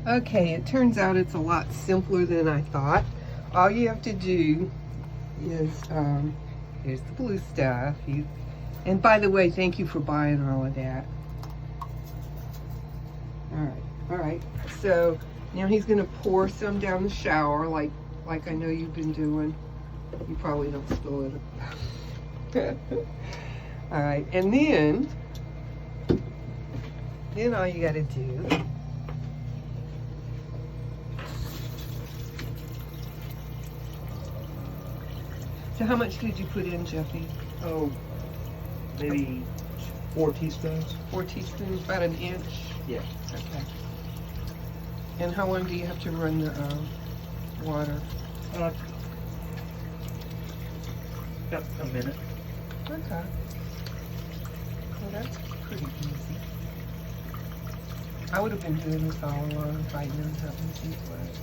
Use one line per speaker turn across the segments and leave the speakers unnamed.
Okay, it turns out it's a lot simpler than I thought. All you have to do is, here's the blue stuff. And by the way, thank you for buying all of that. All right. So now he's gonna pour some down the shower, like I know you've been doing. You probably don't spill it. All right, and then all you gotta do So how much did you put in, Jeffy?
Oh, maybe 4 teaspoons.
4 teaspoons, about an inch?
Yeah.
Okay. And how long do you have to run the water?
About a minute.
Okay. Well, that's pretty easy. I would have been doing this all along if I knew how easy it was.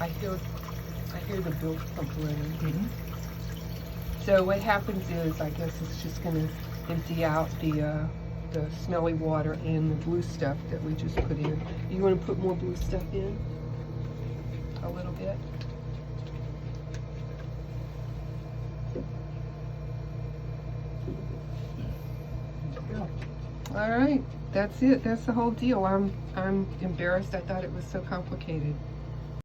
I hear the bilge pump running.
Mm-hmm.
So what happens is, I guess it's just going to empty out the smelly water and the blue stuff that we just put in. You want to put more blue stuff in? A little bit? All right, that's it. That's the whole deal. I'm embarrassed. I thought it was so complicated.